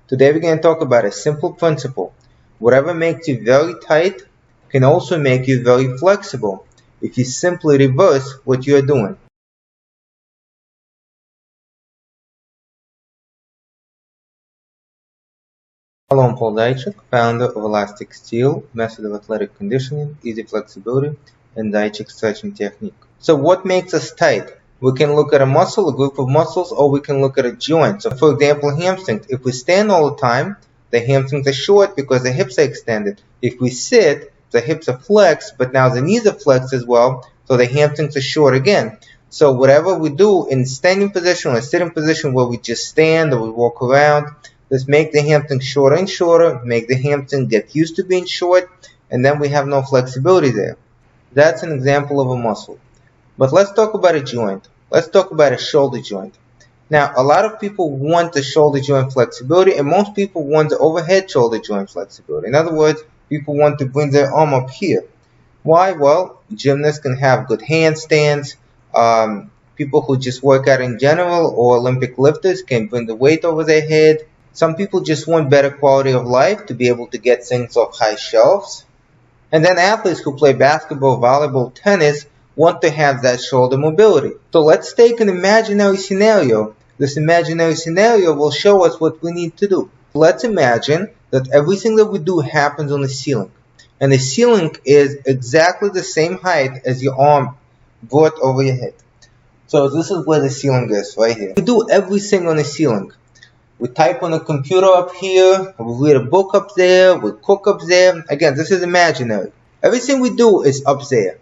Today we're going to talk about a simple principle. Whatever makes you very tight can also make you very flexible if you simply reverse what you are doing. Hello, I'm Paul Daichik, founder of Elastic Steel, method of athletic conditioning, easy flexibility, and Daichik stretching technique. So what makes us tight? We can look at a muscle, a group of muscles, or we can look at a joint. So for example, hamstrings. If we stand all the time, the hamstrings are short because the hips are extended. If we sit, the hips are flexed, but now the knees are flexed as well, so the hamstrings are short again. So whatever we do in standing position or sitting position where we just stand or we walk around, let's make the hamstring shorter and shorter, make the hamstring get used to being short, and then we have no flexibility there. That's an example of a muscle. But let's talk about a joint. Let's talk about a shoulder joint. Now, a lot of people want the shoulder joint flexibility, and most people want the overhead shoulder joint flexibility. In other words, people want to bring their arm up here. Why? Well, gymnasts can have good handstands. People who just work out in general or Olympic lifters can bring the weight over their head. Some people just want better quality of life to be able to get things off high shelves. And then athletes who play basketball, volleyball, tennis want to have that shoulder mobility. So let's take an imaginary scenario. This imaginary scenario will show us what we need to do. Let's imagine that everything that we do happens on the ceiling. And the ceiling is exactly the same height as your arm brought over your head. So this is where the ceiling is, right here. We do everything on the ceiling. We type on a computer up here, we read a book up there, we cook up there. Again, this is imaginary. Everything we do is up there.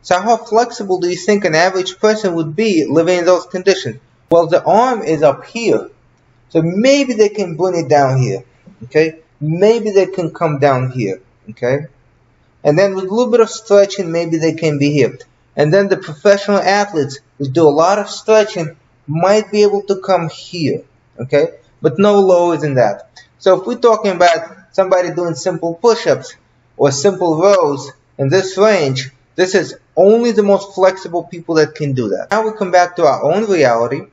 So how flexible do you think an average person would be living in those conditions? Well, the arm is up here. So maybe they can bring it down here. Okay? Maybe they can come down here. Okay? And then with a little bit of stretching, maybe they can be here. And then the professional athletes who do a lot of stretching might be able to come here. Okay, but no lower than that. So if we're talking about somebody doing simple push-ups or simple rows in this range, this is only the most flexible people that can do that. Now we come back to our own reality.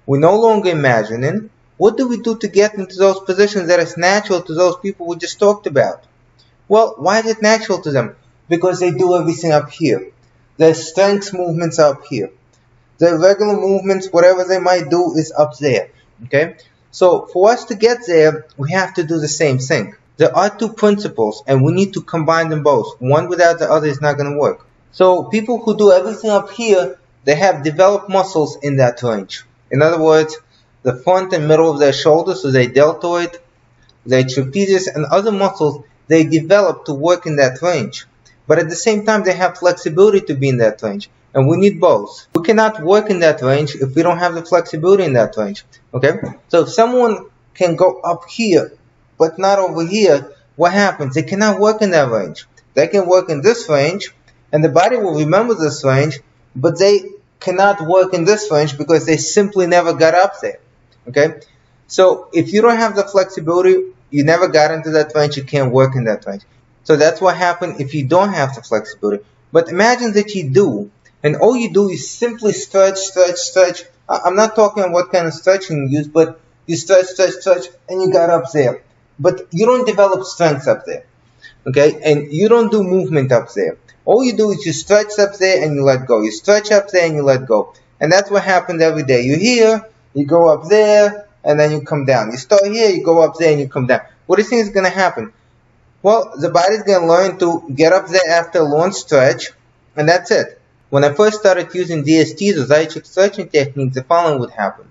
We're no longer imagining. What do we do to get into those positions that is natural to those people we just talked about? Well, why is it natural to them? Because they do everything up here. Their strength movements are up here. Their regular movements, whatever they might do, is up there. Okay, so for us to get there, we have to do the same thing. There are two principles, and we need to combine them both. One without the other is not going to work. So people who do everything up here, they have developed muscles in that range. In other words, the front and middle of their shoulders, so their deltoid, their trapezius, and other muscles, they develop to work in that range. But at the same time, they have flexibility to be in that range. And we need both. We cannot work in that range if we don't have the flexibility in that range. Okay? So if someone can go up here, but not over here, what happens? They cannot work in that range. They can work in this range, and the body will remember this range, but they cannot work in this range because they simply never got up there. Okay? So if you don't have the flexibility, you never got into that range, you can't work in that range. So that's what happens if you don't have the flexibility. But imagine that you do. And all you do is simply stretch, stretch, stretch. I'm not talking about what kind of stretching you use, but you stretch, stretch, stretch, and you got up there. But you don't develop strength up there. Okay? And you don't do movement up there. All you do is you stretch up there and you let go. You stretch up there and you let go. And that's what happens every day. You're here, you go up there, and then you come down. You start here, you go up there, and you come down. What do you think is going to happen? Well, the body's going to learn to get up there after a long stretch, and that's it. When I first started using DSTs or Daichik stretching techniques, the following would happen.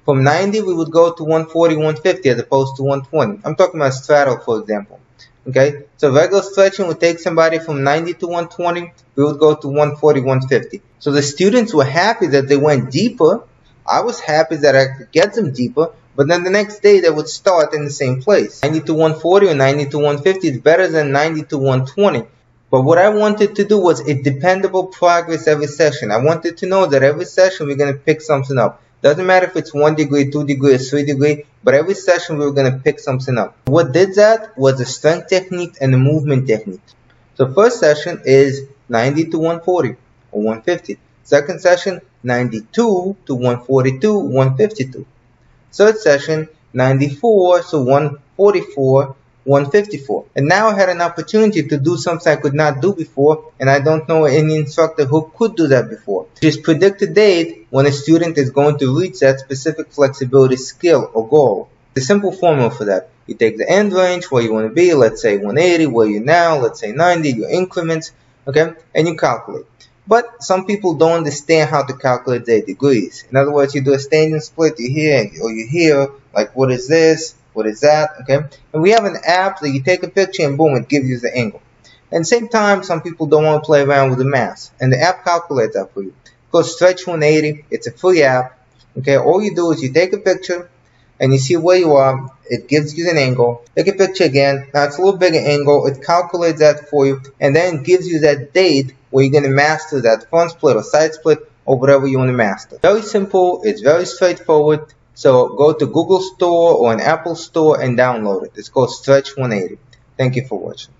From 90, we would go to 140, 150 as opposed to 120. I'm talking about straddle, for example. Okay, so regular stretching would take somebody from 90 to 120. We would go to 140, 150. So the students were happy that they went deeper. I was happy that I could get them deeper. But then the next day they would start in the same place. 90 to 140 or 90 to 150 is better than 90 to 120. But what I wanted to do was a dependable progress every session. I wanted to know that every session we're going to pick something up. Doesn't matter if it's 1 degree, 2 degrees, 3 degree, but every session we were going to pick something up. What did that was the strength technique and the movement technique. So first session is 90 to 140 or 150. Second session, 92 to 142, 152. Third session, 94, so 144, 154. And now I had an opportunity to do something I could not do before, and I don't know any instructor who could do that before. Just predict the date when a student is going to reach that specific flexibility skill or goal. The simple formula for that: you take the end range where you want to be, let's say 180, where you're now, let's say 90, your increments, okay, and you calculate. But some people don't understand how to calculate their degrees. In other words, you do a standing split, you're here or you're here, like what is this, what is that, okay? And we have an app that you take a picture and boom, it gives you the angle. At the same time, some people don't want to play around with the math, and the app calculates that for you. Go Stretch 180, it's a free app, okay? All you do is you take a picture, and you see where you are, it gives you an angle. Take a picture again, now it's a little bigger angle, it calculates that for you, and then it gives you that date where you're going to master that front split or side split or whatever you want to master. Very simple, it's very straightforward, so go to Google Store or an Apple Store and download it. It's called Stretch 180. Thank you for watching.